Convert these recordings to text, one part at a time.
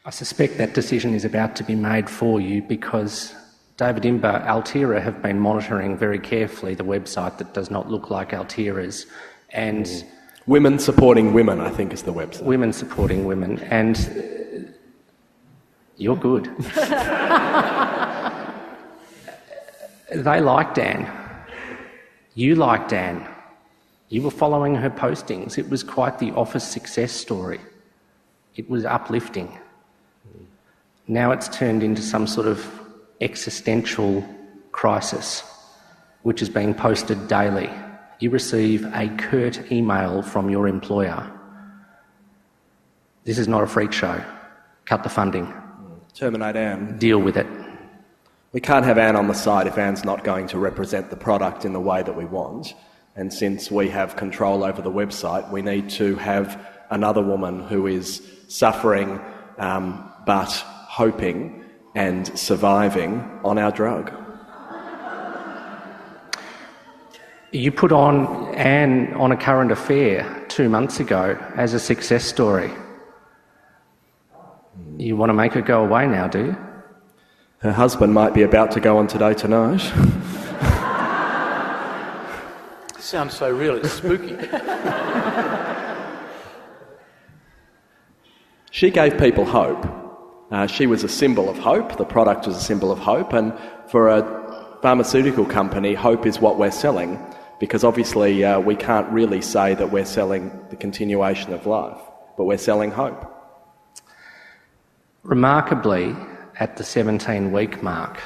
I suspect that decision is about to be made for you because David Imber, Altera have been monitoring very carefully the website that does not look like Altera's, and Women Supporting Women, I think, is the website. Women Supporting Women, and you're good. They like Dan. You like Dan. You were following her postings. It was quite the office success story. It was uplifting. Now it's turned into some sort of existential crisis, which is being posted daily. You receive a curt email from your employer. This is not a freak show. Cut the funding. Terminate Anne. Deal with it. We can't have Anne on the site if Anne's not going to represent the product in the way that we want. And since we have control over the website, we need to have another woman who is suffering but hoping and surviving on our drug. You put on Anne on A Current Affair 2 months ago as a success story. You want to make her go away now, do you? Her husband might be about to go on Today Tonight. Sounds so real, it's spooky. She gave people hope. She was a symbol of hope. The product was a symbol of hope. And for a pharmaceutical company, hope is what we're selling, because obviously we can't really say that we're selling the continuation of life, but we're selling hope. Remarkably, at the 17-week mark,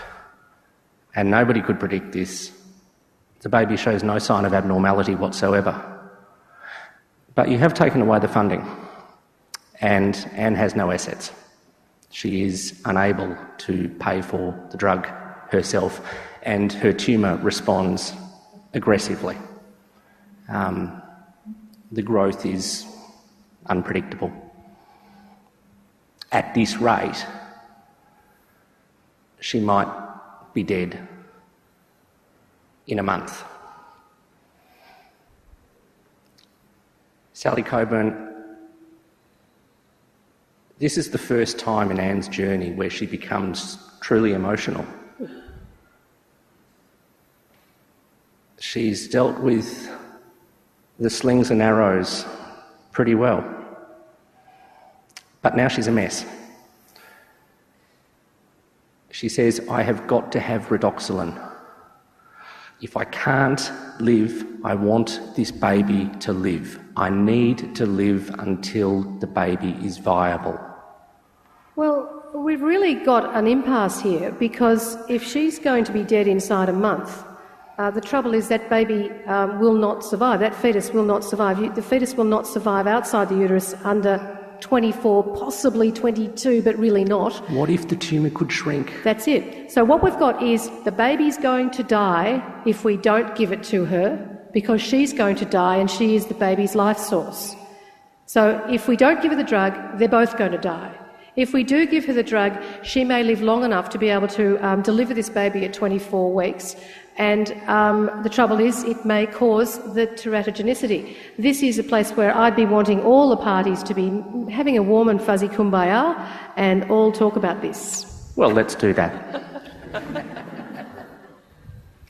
and nobody could predict this, the baby shows no sign of abnormality whatsoever. But you have taken away the funding, and Anne has no assets. She is unable to pay for the drug herself, and her tumour responds aggressively. The growth is unpredictable. At this rate, she might be dead in a month. Sally Coburn, this is the first time in Anne's journey where she becomes truly emotional. She's dealt with the slings and arrows pretty well, but now she's a mess. She says, I have got to have redoxalin. If I can't live, I want this baby to live. I need to live until the baby is viable. Well, we've really got an impasse here, because if she's going to be dead inside a month, the trouble is that baby will not survive. That fetus will not survive. The fetus will not survive outside the uterus under 24, possibly 22, but really not. What if the tumour could shrink? That's it. So what we've got is the baby's going to die if we don't give it to her, because she's going to die and she is the baby's life source. So if we don't give her the drug, they're both going to die. If we do give her the drug, she may live long enough to be able to deliver this baby at 24 weeks. And the trouble is, it may cause the teratogenicity. This is a place where I'd be wanting all the parties to be having a warm and fuzzy kumbaya and all talk about this. Well, let's do that.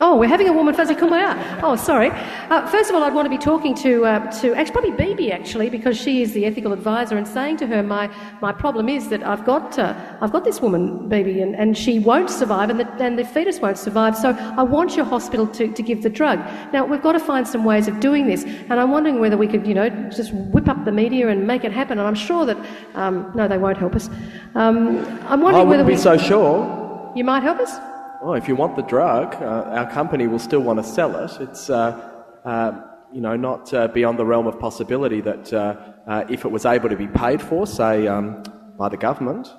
Oh, we're having a warm and fuzzy kumbaya. Oh, sorry. First of all, I'd want to be talking to actually probably Bibi, actually, because she is the ethical advisor, and saying to her, my problem is that I've got this woman, Bibi, and she won't survive, and the fetus won't survive. So I want your hospital to give the drug. Now we've got to find some ways of doing this, and I'm wondering whether we could, just whip up the media and make it happen. And I'm sure that no, they won't help us. I'm wondering whether I wouldn't be so sure. You might help us. Well, if you want the drug, our company will still want to sell it. It's, not beyond the realm of possibility that if it was able to be paid for, say, by the government.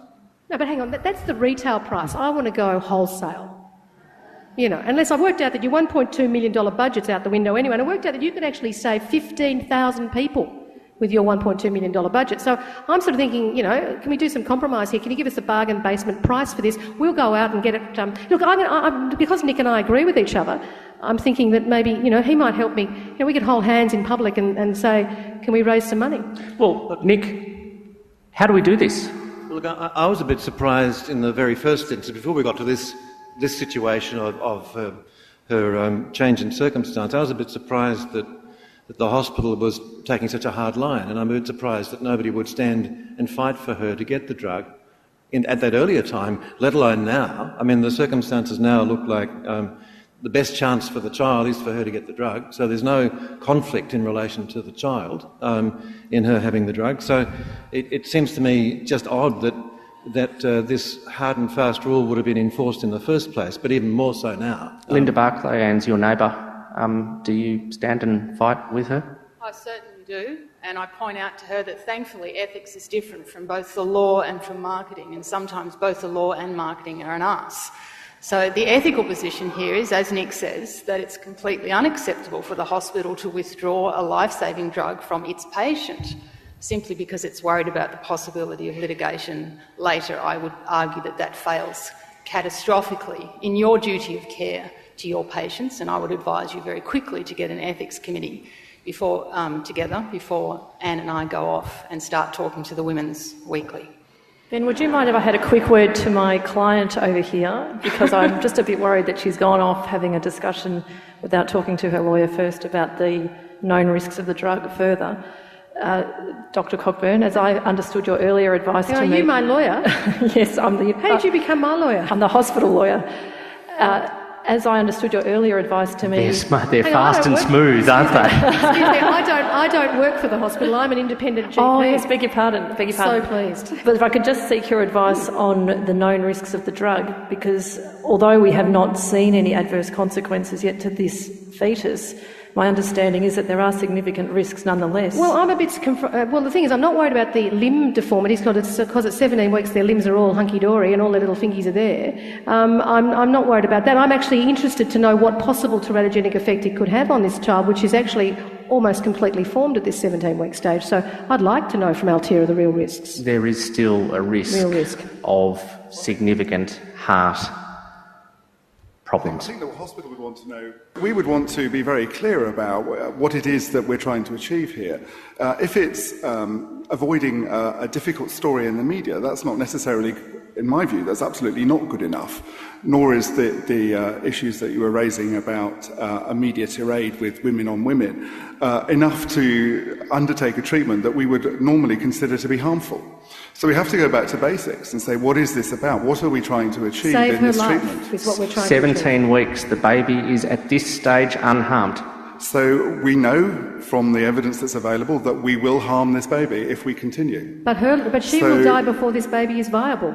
No, but hang on, that's the retail price. I want to go wholesale. Unless I've worked out that your $1.2 million budget's out the window anyway, and I worked out that you could actually save 15,000 people with your $1.2 million budget. So I'm sort of thinking, can we do some compromise here? Can you give us a bargain basement price for this? We'll go out and get it. Look, because Nick and I agree with each other, I'm thinking that maybe, he might help me. We could hold hands in public and say, can we raise some money? Well, Nick, how do we do this? Look, I was a bit surprised in the very first instance, before we got to this situation of her change in circumstance. I was a bit surprised that the hospital was taking such a hard line, and I'm a bit surprised that nobody would stand and fight for her to get the drug at that earlier time, let alone now. I mean, the circumstances now look like the best chance for the child is for her to get the drug, so there's no conflict in relation to the child in her having the drug. So it seems to me just odd that this hard and fast rule would have been enforced in the first place, but even more so now. Linda Barclay, Anne's your neighbour. Do you stand and fight with her? I certainly do, and I point out to her that thankfully ethics is different from both the law and from marketing, and sometimes both the law and marketing are an arse. So the ethical position here is, as Nick says, that it's completely unacceptable for the hospital to withdraw a life-saving drug from its patient simply because it's worried about the possibility of litigation later. I would argue that that fails catastrophically in your duty of care to your patients, and I would advise you very quickly to get an ethics committee together before Anne and I go off and start talking to the Women's Weekly. Ben, would you mind if I had a quick word to my client over here? Because I'm just a bit worried that she's gone off having a discussion without talking to her lawyer first about the known risks of the drug further. Dr. Cockburn, as I understood your earlier advice to me... Are you my lawyer? Yes, I'm the... How did you become my lawyer? I'm the hospital lawyer. As I understood your earlier advice to me... They're fast and smooth, aren't they? Excuse me, I don't work for the hospital. I'm an independent GP. Oh, yes, beg your pardon. So pleased. But if I could just seek your advice on the known risks of the drug, because although we have not seen any adverse consequences yet to this fetus, my understanding is that there are significant risks nonetheless. Well, I'm a bit... well, the thing is, I'm not worried about the limb deformities because at 17 weeks their limbs are all hunky-dory and all their little fingies are there. I'm not worried about that. I'm actually interested to know what possible teratogenic effect it could have on this child, which is actually almost completely formed at this 17-week stage. So I'd like to know from Altera the real risks. There is still a risk of significant heart problems. I think the hospital would want to know. We would want to be very clear about what it is that we're trying to achieve here. If it's avoiding a difficult story in the media, that's not necessarily, in my view, that's absolutely not good enough. Nor is the issues that you were raising about a media tirade with women on women enough to undertake a treatment that we would normally consider to be harmful. So we have to go back to basics and say, what is this about? What are we trying to achieve in this treatment? Save her life is what we're trying 17 weeks, the baby is at this stage unharmed. So we know from the evidence that's available that we will harm this baby if we continue. But she will die before this baby is viable.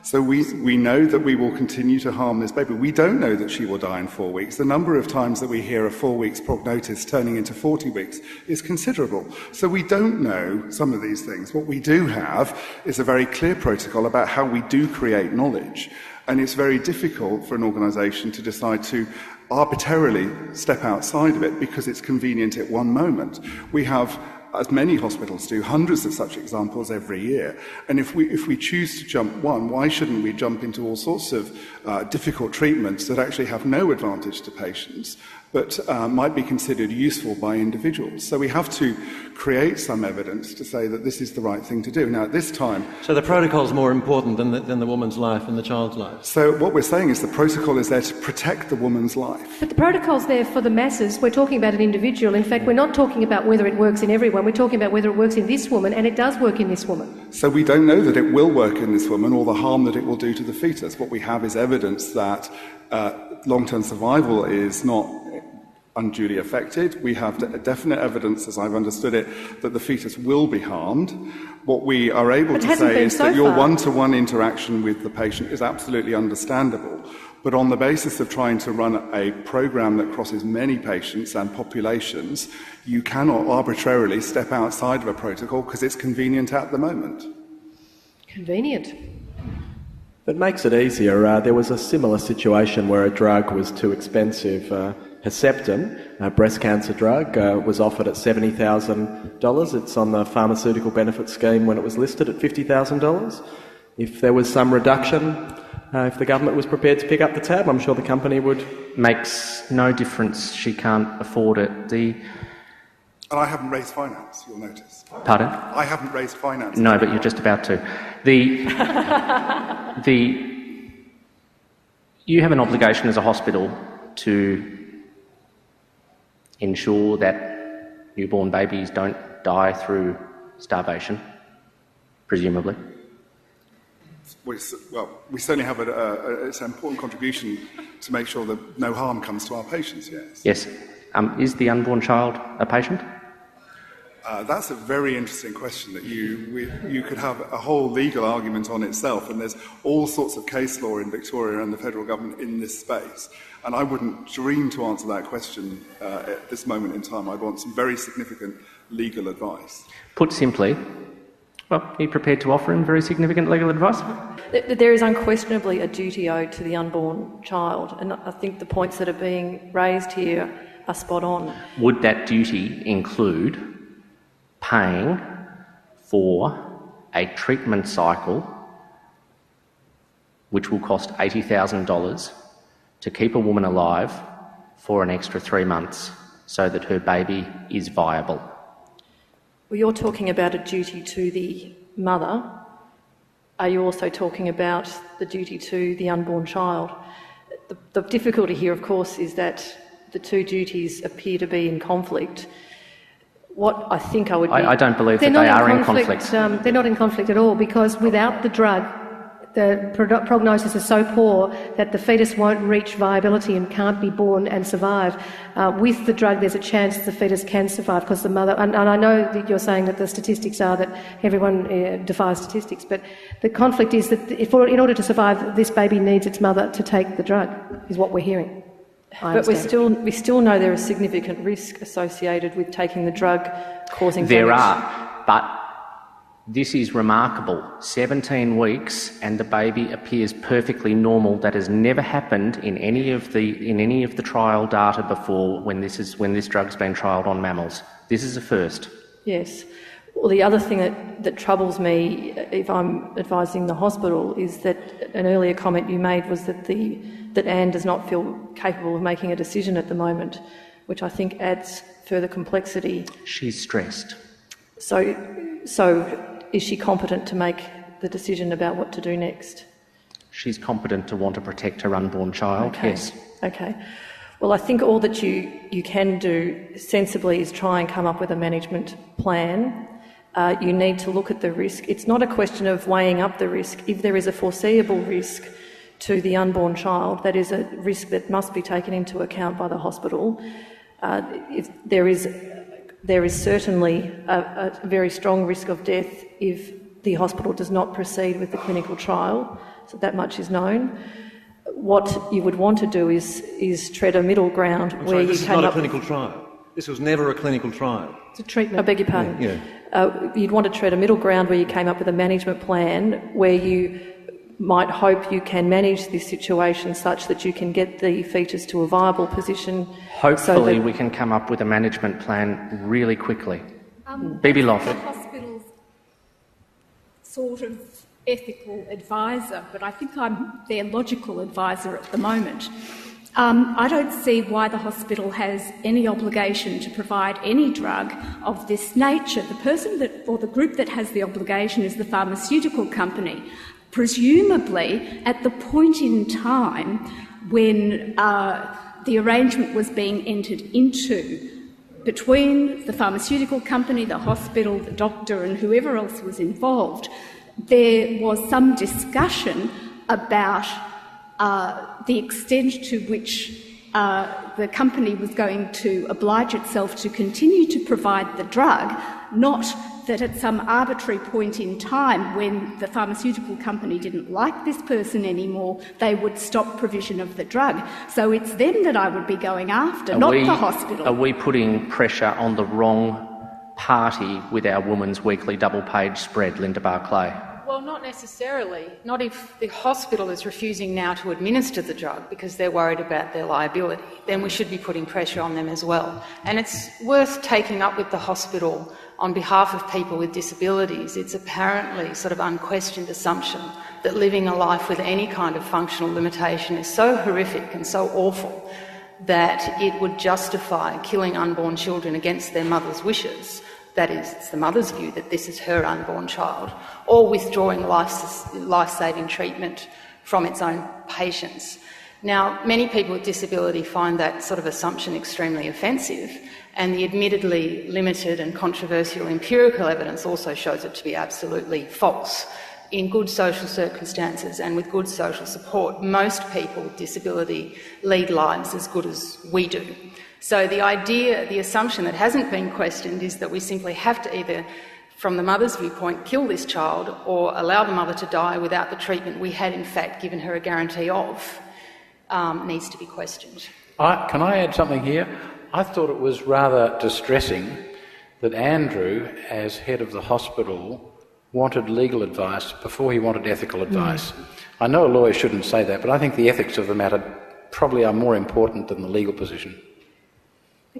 So we know that we will continue to harm this baby. We don't know that she will die in 4 weeks. The number of times that we hear a 4 weeks prognosis turning into 40 weeks is considerable. So we don't know some of these things. What we do have is a very clear protocol about how we do create knowledge. And it's very difficult for an organisation to decide to arbitrarily step outside of it because it's convenient at one moment. We have, as many hospitals do, hundreds of such examples every year. And if we choose to jump one, why shouldn't we jump into all sorts of difficult treatments that actually have no advantage to patients, but might be considered useful by individuals? So we have to create some evidence to say that this is the right thing to do. Now, at this time... So the protocol is more important than the woman's life and the child's life? So what we're saying is the protocol is there to protect the woman's life. But the protocol's there for the masses. We're talking about an individual. In fact, we're not talking about whether it works in everyone. We're talking about whether it works in this woman, and it does work in this woman. So we don't know that it will work in this woman or the harm that it will do to the fetus. What we have is evidence that long-term survival is not unduly affected. We have definite evidence, as I've understood it, that the fetus will be harmed. What we are able to say is that your one-to-one interaction with the patient is absolutely understandable. But on the basis of trying to run a program that crosses many patients and populations, you cannot arbitrarily step outside of a protocol because it's convenient at the moment. Convenient. It makes it easier. There was a similar situation where a drug was too expensive. Herceptin, a breast cancer drug, was offered at $70,000. It's on the pharmaceutical benefit scheme when it was listed at $50,000. If there was some reduction, if the government was prepared to pick up the tab, I'm sure the company would. Makes no difference. She can't afford it. And I haven't raised finance, you'll notice. Pardon? I haven't raised finance. No, but you're just about to. You have an obligation as a hospital to ensure that newborn babies don't die through starvation, presumably. We certainly have it's an important contribution to make sure that no harm comes to our patients, yes. Yes. Is the unborn child a patient? That's a very interesting question that you could have a whole legal argument on itself, and there's all sorts of case law in Victoria and the federal government in this space. And I wouldn't dream to answer that question at this moment in time. I'd want some very significant legal advice. Put simply, well, are you prepared to offer him very significant legal advice? There is unquestionably a duty owed to the unborn child, and I think the points that are being raised here are spot on. Would that duty include paying for a treatment cycle which will cost $80,000 to keep a woman alive for an extra 3 months so that her baby is viable? Well, you're talking about a duty to the mother. Are you also talking about the duty to the unborn child? The difficulty here, of course, is that the two duties appear to be in conflict. What I think I would be... I don't believe that they are in conflict. They're not in conflict at all, because without the drug, the prognosis is so poor that the fetus won't reach viability and can't be born and survive. With the drug, there's a chance the fetus can survive because the mother... And I know that you're saying that the statistics are that everyone defies statistics, but the conflict is that in order to survive, this baby needs its mother to take the drug, is what we're hearing. But we still know there is significant risk associated with taking the drug, causing damage. There are, but this is remarkable. 17 weeks and the baby appears perfectly normal. That has never happened in any of the trial data before when this drug's been trialled on mammals. This is a first. Yes. Well, the other thing that troubles me, if I'm advising the hospital, is that an earlier comment you made was that Anne does not feel capable of making a decision at the moment, which I think adds further complexity. She's stressed. So is she competent to make the decision about what to do next? She's competent to want to protect her unborn child, okay. Yes. Okay. Well, I think all that you can do sensibly is try and come up with a management plan. You need to look at the risk. It's not a question of weighing up the risk. If there is a foreseeable risk to the unborn child, that is a risk that must be taken into account by the hospital. There is certainly a very strong risk of death if the hospital does not proceed with the clinical trial, so that much is known. What you would want to do is tread a middle ground where you this is not a clinical trial. This was never a clinical trial. It's a treatment. I beg your pardon. Yeah. You'd want to tread a middle ground where you came up with a management plan where you might hope you can manage this situation such that you can get the fetus to a viable position. Hopefully we can come up with a management plan really quickly. Bibi Lofford. The hospital's sort of ethical advisor, but I think I'm their logical advisor at the moment. I don't see why the hospital has any obligation to provide any drug of this nature. The person or the group that has the obligation is the pharmaceutical company. Presumably, at the point in time when the arrangement was being entered into between the pharmaceutical company, the hospital, the doctor and whoever else was involved, there was some discussion about the extent to which the company was going to oblige itself to continue to provide the drug, not that at some arbitrary point in time when the pharmaceutical company didn't like this person anymore, they would stop provision of the drug. So it's them that I would be going after, not the hospital. Are we putting pressure on the wrong party with our Woman's Weekly double-page spread, Linda Barclay? Well, not necessarily. Not if the hospital is refusing now to administer the drug because they're worried about their liability. Then we should be putting pressure on them as well. And it's worth taking up with the hospital on behalf of people with disabilities. It's apparently sort of unquestioned assumption that living a life with any kind of functional limitation is so horrific and so awful that it would justify killing unborn children against their mother's wishes, that is, it's the mother's view that this is her unborn child, or withdrawing life-saving treatment from its own patients. Now, many people with disability find that sort of assumption extremely offensive, and the admittedly limited and controversial empirical evidence also shows it to be absolutely false. In good social circumstances and with good social support, most people with disability lead lives as good as we do. So the assumption that hasn't been questioned is that we simply have to either, from the mother's viewpoint, kill this child or allow the mother to die without the treatment we had in fact given her a guarantee of, needs to be questioned. Can I add something here? I thought it was rather distressing that Andrew, as head of the hospital, wanted legal advice before he wanted ethical advice. I know a lawyer shouldn't say that, but I think the ethics of the matter probably are more important than the legal position.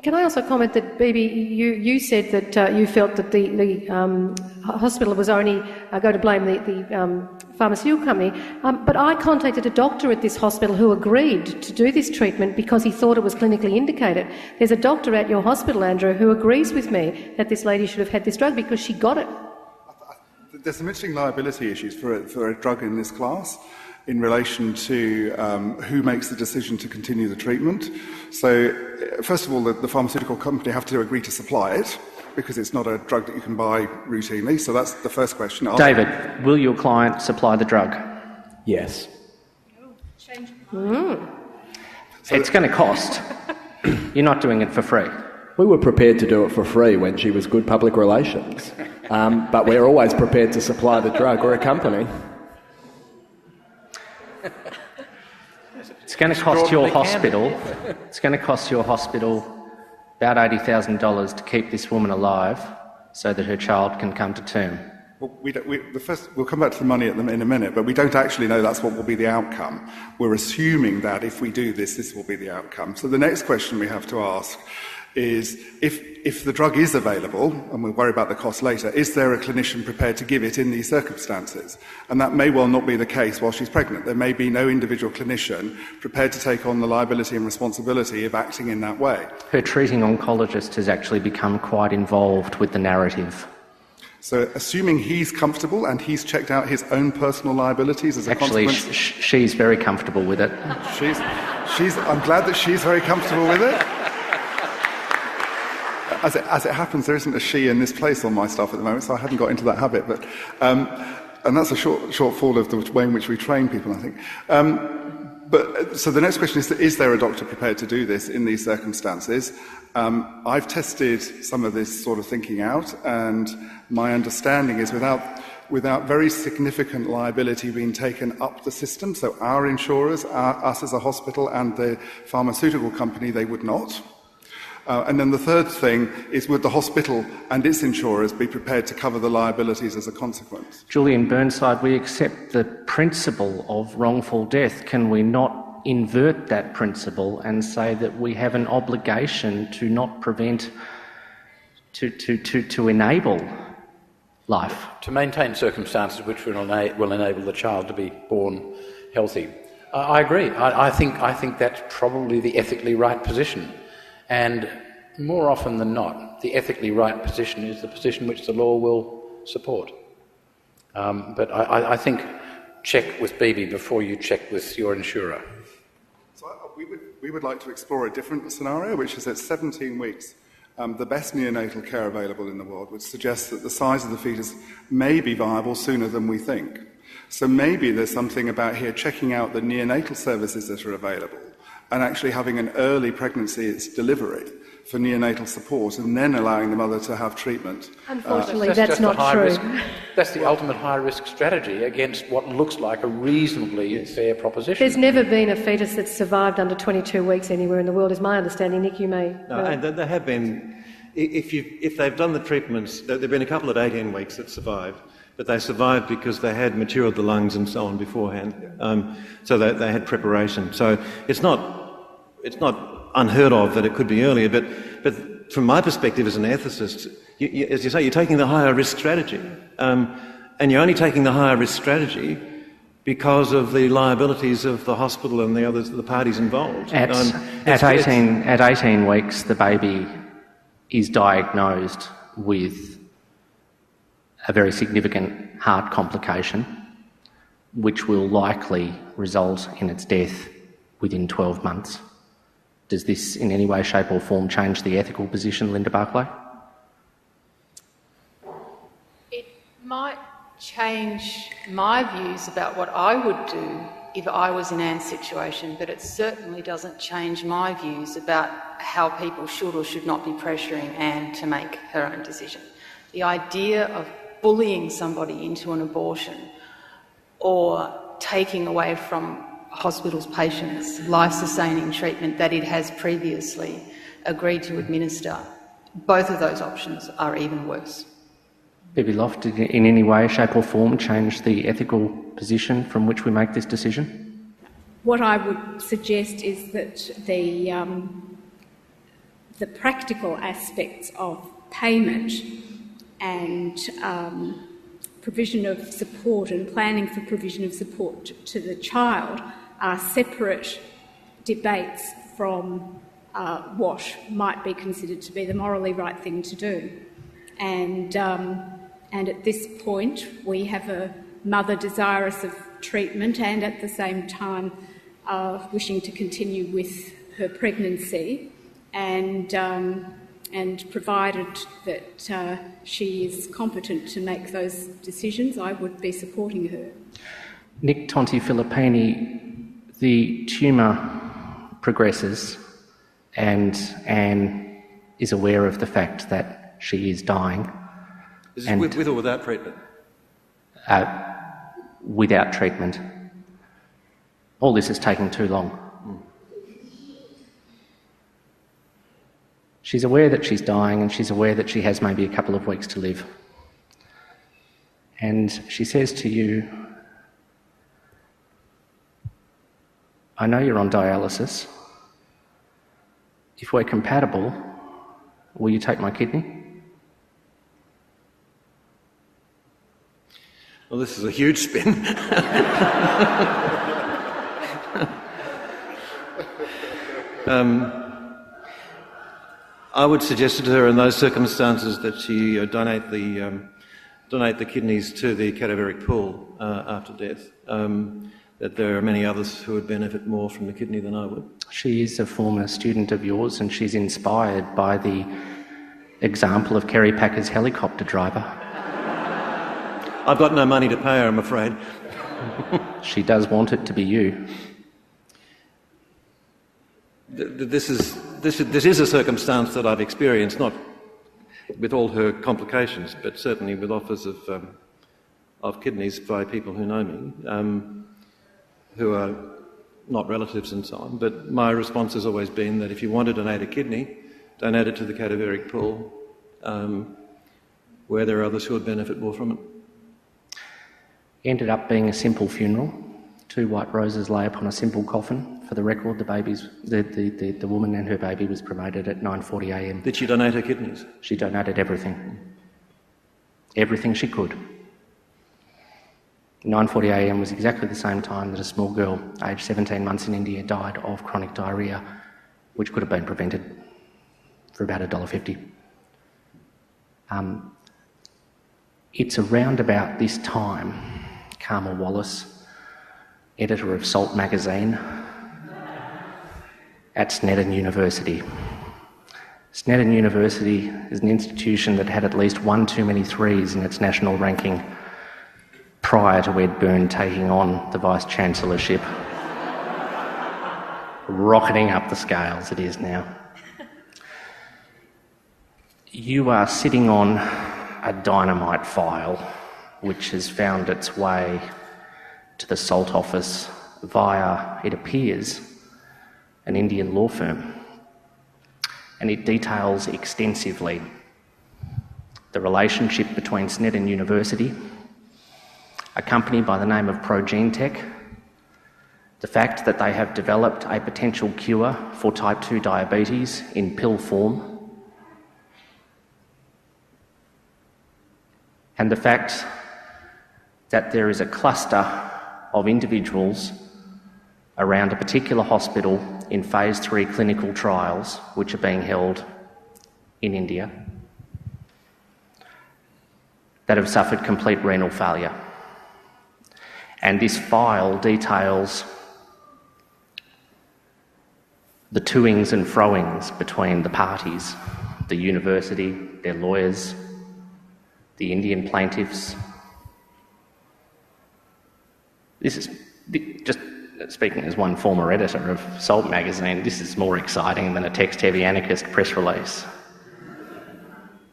Can I also comment that, Bibi, you said that you felt that the hospital was only going to blame the pharmaceutical company, but I contacted a doctor at this hospital who agreed to do this treatment because he thought it was clinically indicated. There's a doctor at your hospital, Andrew, who agrees with me that this lady should have had this drug because she got it. There's some interesting liability issues for a drug in this class in relation to who makes the decision to continue the treatment. So, first of all, the pharmaceutical company have to agree to supply it because it's not a drug that you can buy routinely. So that's the first question. David, will your client supply the drug? Yes. It's going to cost. You're not doing it for free. We were prepared to do it for free when she was good public relations, but we're always prepared to supply the drug or a company. It's going to cost your hospital. It's going to cost your hospital about $80,000 to keep this woman alive, so that her child can come to term. Well, we'll come back to the money in a minute, but we don't actually know that's what will be the outcome. We're assuming that if we do this, this will be the outcome. So the next question we have to ask is, if the drug is available, and we'll worry about the cost later, is there a clinician prepared to give it in these circumstances? And that may well not be the case while she's pregnant. There may be no individual clinician prepared to take on the liability and responsibility of acting in that way. Her treating oncologist has actually become quite involved with the narrative. So assuming he's comfortable and he's checked out his own personal liabilities as a consequence... Actually, she's very comfortable with it. I'm glad that she's very comfortable with it. As it happens, there isn't a she in this place on my staff at the moment, so I hadn't got into that habit. But and that's a shortfall of the way in which we train people, I think. So the next question is there a doctor prepared to do this in these circumstances? I've tested some of this sort of thinking out, and my understanding is without very significant liability being taken up the system, so our insurers, us as a hospital and the pharmaceutical company, they would not. And then the third thing is, would the hospital and its insurers be prepared to cover the liabilities as a consequence? Julian Burnside, we accept the principle of wrongful death. Can we not invert that principle and say that we have an obligation to not prevent, to enable life? To maintain circumstances which will enable the child to be born healthy. I agree. I think that's probably the ethically right position. And more often than not, the ethically right position is the position which the law will support. But I think check with Bibi before you check with your insurer. So we would like to explore a different scenario, which is at 17 weeks. The best neonatal care available in the world would suggest that the size of the fetus may be viable sooner than we think. So maybe there's something about here checking out the neonatal services that are available and actually having an early pregnancy, its delivery, for neonatal support, and then allowing the mother to have treatment. Unfortunately, that's not true. That's the ultimate high-risk strategy against what looks like a reasonably fair proposition. There's never been a fetus that's survived under 22 weeks anywhere in the world, is my understanding. Nick, you may... No, and there have been... If they've done the treatments, there have been a couple at 18 weeks that survived, but they survived because they had matured the lungs and so on beforehand. So they had preparation. So it's not unheard of that it could be earlier, but from my perspective as an ethicist, as you say, you're taking the higher risk strategy, and you're only taking the higher risk strategy because of the liabilities of the hospital and the parties involved. At 18 weeks, the baby is diagnosed with a very significant heart complication, which will likely result in its death within 12 months. Does this in any way, shape or form change the ethical position, Linda Barclay? It might change my views about what I would do if I was in Anne's situation, but it certainly doesn't change my views about how people should or should not be pressuring Anne to make her own decision. The idea of bullying somebody into an abortion or taking away from a hospital's patients life-sustaining treatment that it has previously agreed to administer, both of those options are even worse. Bibi Loft, did it in any way, shape or form change the ethical position from which we make this decision? What I would suggest is that the practical aspects of payment and provision of support and planning for provision of support to the child are separate debates from what might be considered to be the morally right thing to do. And at this point, we have a mother desirous of treatment and at the same time wishing to continue with her pregnancy, and provided that she is competent to make those decisions, I would be supporting her. Nick Tonti-Filippini, the tumour progresses and Anne is aware of the fact that she is dying. Is this with or without treatment? Without treatment. All this is taking too long. She's aware that she's dying and she's aware that she has maybe a couple of weeks to live. And she says to you, I know you're on dialysis. If we're compatible, will you take my kidney? Well, this is a huge spin. I would suggest to her in those circumstances that she donate the kidneys to the cadaveric pool after death. That there are many others who would benefit more from the kidney than I would. She is a former student of yours and she's inspired by the example of Kerry Packer's helicopter driver. I've got no money to pay her, I'm afraid. She does want it to be you. This is a circumstance that I've experienced, not with all her complications, but certainly with offers of kidneys by people who know me, who are not relatives and so on. But my response has always been that if you want to donate a kidney, donate it to the cadaveric pool, where there are others who would benefit more from it. Ended up being a simple funeral. 2 white roses lay upon a simple coffin. For the record, the woman and her baby was cremated at 9:40 a.m. Did she donate her kidneys? She donated everything. Everything she could. 9:40 a.m. was exactly the same time that a small girl, aged 17 months in India, died of chronic diarrhoea, which could have been prevented for about $1.50. It's around about this time, Carmel Wallace, editor of Salt magazine, at Sneddon University. Sneddon University is an institution that had at least 1 too many threes in its national ranking prior to Ed Byrne taking on the Vice-Chancellorship. Rocketing up the scales it is now. You are sitting on a dynamite file which has found its way to the Salt office via, it appears, an Indian law firm. And it details extensively the relationship between Sneddon University, a company by the name of ProGenTech, the fact that they have developed a potential cure for type 2 diabetes in pill form, and the fact that there is a cluster of individuals around a particular hospital in phase 3 clinical trials which are being held in India that have suffered complete renal failure. And this file details the toings and froings between the parties, the university, their lawyers, the Indian plaintiffs. This is, just speaking as one former editor of Salt magazine, this is more exciting than a text-heavy anarchist press release.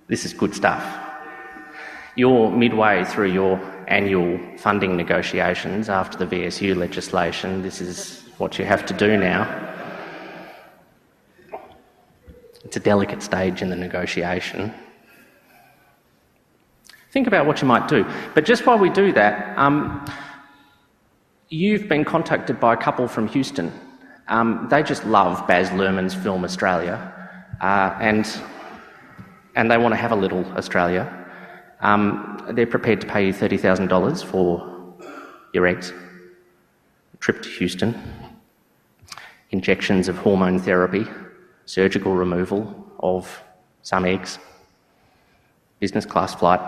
This is good stuff. You're midway through your annual funding negotiations after the VSU legislation. This is what you have to do now. It's a delicate stage in the negotiation. Think about what you might do. But just while we do that, you've been contacted by a couple from Houston. They just love Baz Luhrmann's film Australia, and they want to have a little Australia. They're prepared to pay you $30,000 for your eggs, a trip to Houston, injections of hormone therapy, surgical removal of some eggs, business class flight,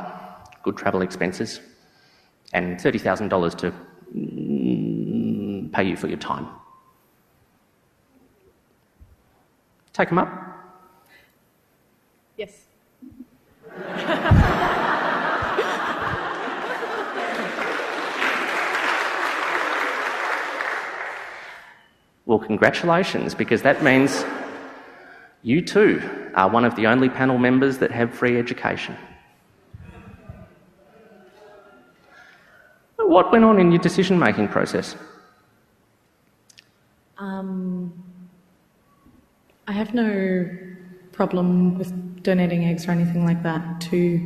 good travel expenses, and $30,000 to pay you for your time. Take them up? Yes. Well, congratulations, because that means you too are one of the only panel members that have free education. What went on in your decision-making process? I have no problem with donating eggs or anything like that to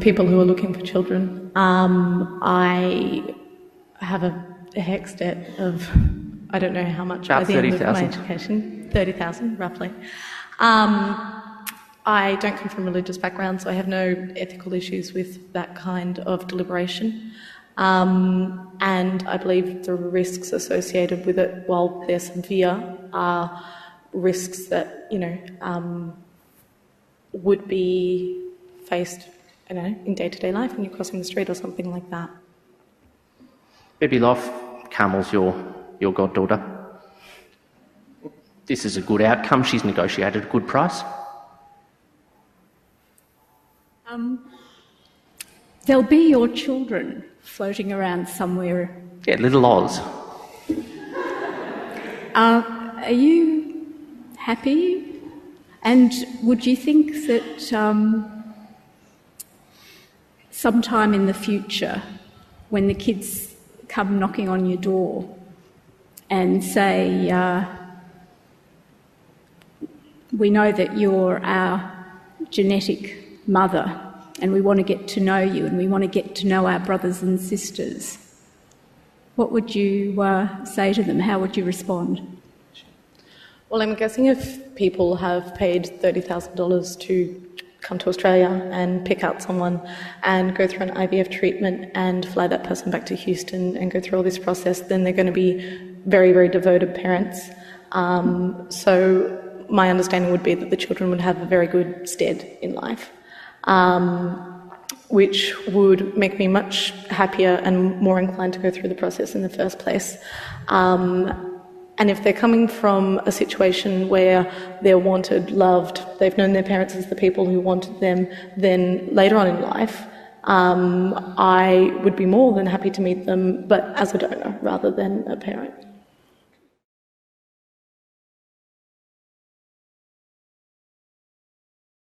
people who are looking for children. I have a HECS debt of, I don't know how much by the end of my education, 30,000 roughly. I don't come from a religious background, so I have no ethical issues with that kind of deliberation. And I believe the risks associated with it, while they're severe, are risks that, would be faced, in day-to-day life when you're crossing the street or something like that. Baby Loff, Carmel's your goddaughter. This is a good outcome. She's negotiated a good price. There'll be your children floating around somewhere. Yeah, little Oz. Are you happy? And would you think that sometime in the future, when the kids come knocking on your door and say, we know that you're our genetic mother and we want to get to know you and we want to get to know our brothers and sisters, what would you say to them? How would you respond? Well, I'm guessing if people have paid $30,000 to come to Australia and pick out someone and go through an IVF treatment and fly that person back to Houston and go through all this process, then they're going to be very, very devoted parents. So my understanding would be that the children would have a very good stead in life, which would make me much happier and more inclined to go through the process in the first place. And if they're coming from a situation where they're wanted, loved, they've known their parents as the people who wanted them, then later on in life, I would be more than happy to meet them, but as a donor rather than a parent.